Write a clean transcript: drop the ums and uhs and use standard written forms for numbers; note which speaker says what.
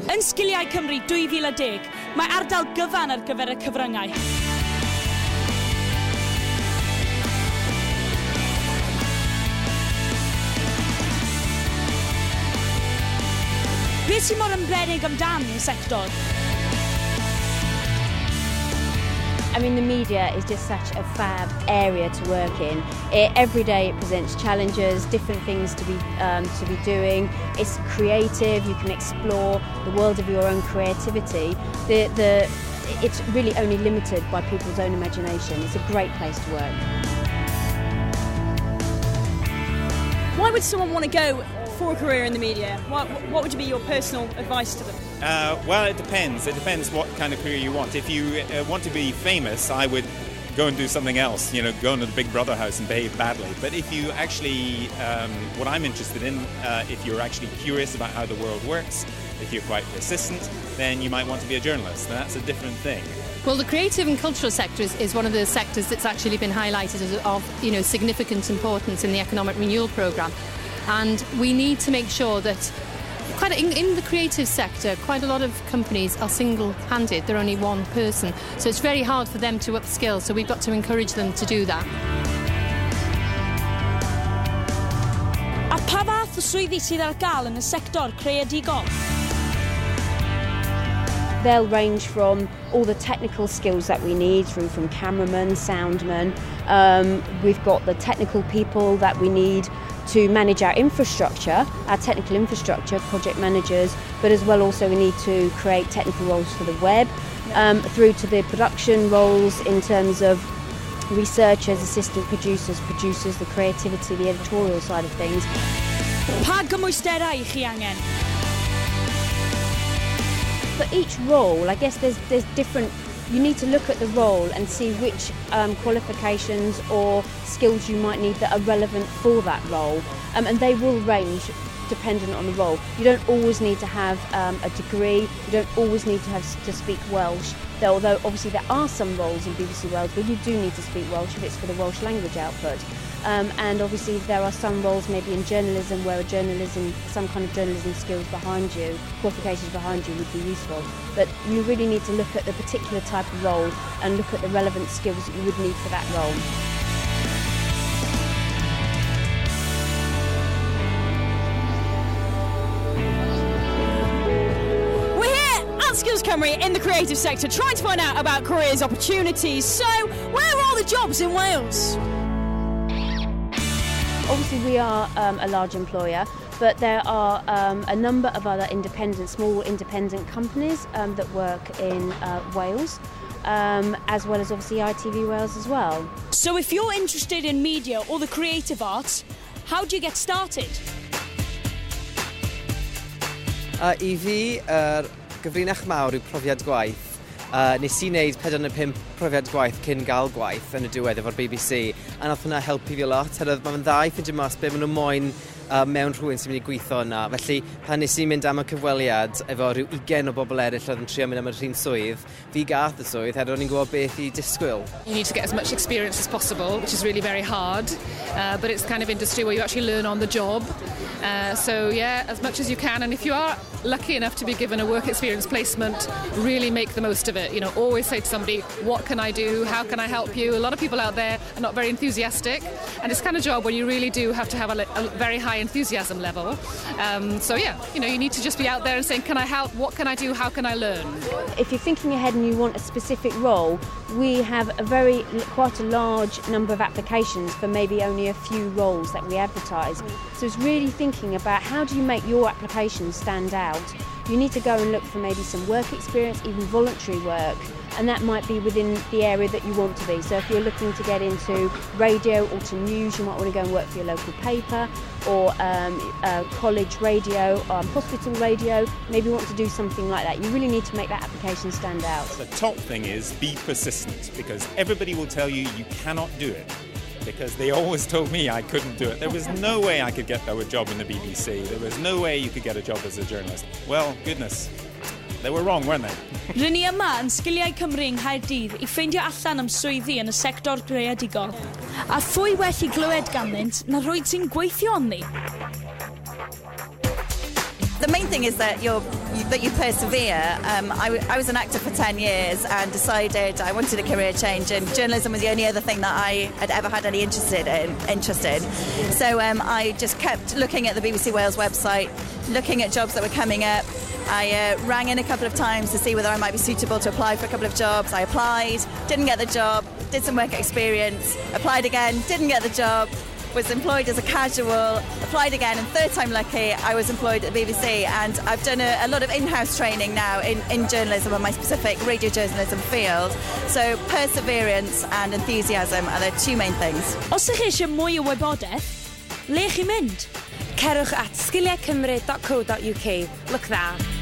Speaker 1: Yn Sgiliau Cymru 2010, mae ardal gyfan ar gyfer y cyfryngau. Beth sy'n mor ymbenig amdan y sector?
Speaker 2: I mean, the media is just such a fab area to work in. Every day it presents challenges, different things to be doing. It's creative, you can explore the world of your own creativity. It's really only limited by people's own imagination. It's a great place to work.
Speaker 1: Why would someone want to go for a career in the media? What would be your personal advice to them?
Speaker 3: Well, it depends. It depends what kind of career you want. If you want to be famous, I would go and do something else, go into the Big Brother house and behave badly. But if you actually, what I'm interested in, if you're actually curious about how the world works, if you're quite persistent, then you might want to be a journalist, and that's a different thing.
Speaker 4: Well, the creative and cultural sector is one of the sectors that's actually been highlighted as of significant importance in the economic renewal programme. And we need to make sure that in the creative sector, quite a lot of companies are single-handed. They're only one person. So it's very hard for them to upskill. So we've got to encourage them to do that.
Speaker 1: A pa fath o swyddi sydd ar gael yn y sector Chreadigol?
Speaker 2: They'll range from all the technical skills that we need, through from cameramen, soundmen. We've got the technical people that we need to manage our infrastructure, our technical infrastructure, project managers, but as well also we need to create technical roles for the web, through to the production roles in terms of researchers, assistant producers, the creativity, the editorial side of things.
Speaker 1: Pa gymwysterau chi angen?
Speaker 2: For each role, I guess there's different. You need to look at the role and see which qualifications or skills you might need that are relevant for that role, and they will range dependent on the role. You don't always need to have a degree, you don't always need to speak Welsh, although obviously there are some roles in BBC Wales where you do need to speak Welsh if it's for the Welsh language output. And obviously there are some roles maybe in journalism where some kind of journalism skills behind you, qualifications behind you would be useful. But you really need to look at the particular type of role and look at the relevant skills that you would need for that role.
Speaker 1: Skills Cymru in the creative sector, trying to find out about careers opportunities. So, where are all the jobs in Wales?
Speaker 2: Obviously we are a large employer, but there are a number of other small independent companies that work in Wales, as well as obviously ITV Wales as well.
Speaker 1: So if you're interested in media or the creative arts, how do you get started?
Speaker 5: I fi, gyfrinach mawr yw profiad gwaith. Nes I wneud 45 profiad gwaith cyn gael gwaith yn y diwedd efo'r BBC, a nath hwnna helpu fi lot. Mae fe'n dda i ffindio mas be maen nhw moyn mewn rhywun sy'n mynd i gweithio yna. Felly, pan nes I mynd am y cyfweliad efo rhyw 20 o bobl eraill oedd yn trio mynd am yr un swydd, fi gath y swydd, o'n i'n gwybod beth I disgwyl.
Speaker 6: You need to get as much experience as possible, which is really very hard, but it's the kind of industry where you actually learn on the job. So yeah, as much as you can, and if you are lucky enough to be given a work experience placement, really make the most of it. Always say to somebody, what can I do? How can I help you? A lot of people out there are not very enthusiastic, and it's the kind of job where you really do have to have a very high enthusiasm level. So yeah, you need to just be out there and saying, can I help? What can I do? How can I learn?
Speaker 2: If you're thinking ahead and you want a specific role, we have quite a large number of applications for maybe only a few roles that we advertise. So it's really thinking about how do you make your application stand out. You need to go and look for maybe some work experience, even voluntary work, and that might be within the area that you want to be. So if you're looking to get into radio or to news, you might want to go and work for your local paper, or college radio, hospital radio, maybe you want to do something like that. You really need to make that application stand out.
Speaker 3: The top thing is be persistent, because everybody will tell you you cannot do it. Because they always told me I couldn't do it. There was no way I could get a job in the BBC. There was no way you could get a job as a journalist. Well, goodness, they were wrong, weren't they?
Speaker 1: Rydyn ni yma yn Sgiliau Cymru yng Nghaerdydd I ffeindio allan am swyddi yn y sector Chreadigol. A phwy well I glywed ganddynt na rhoi ti'n gweithio ynddi.
Speaker 7: The main thing is that you persevere. I was an actor for 10 years and decided I wanted a career change, and journalism was the only other thing that I had ever had any interest in. So I just kept looking at the BBC Wales website, looking at jobs that were coming up. I rang in a couple of times to see whether I might be suitable to apply for a couple of jobs. I applied, didn't get the job, did some work experience, applied again, didn't get the job, was employed as a casual, applied again, and third time lucky, I was employed at the BBC. And I've done a lot of in-house training now in journalism and my specific radio journalism field. So perseverance and enthusiasm are the two main things.
Speaker 1: Os ydych chi eisiau mwy o wybodaeth, le chi mynd?
Speaker 8: Cerwch at sgiliaucymru.co.uk. Look dda.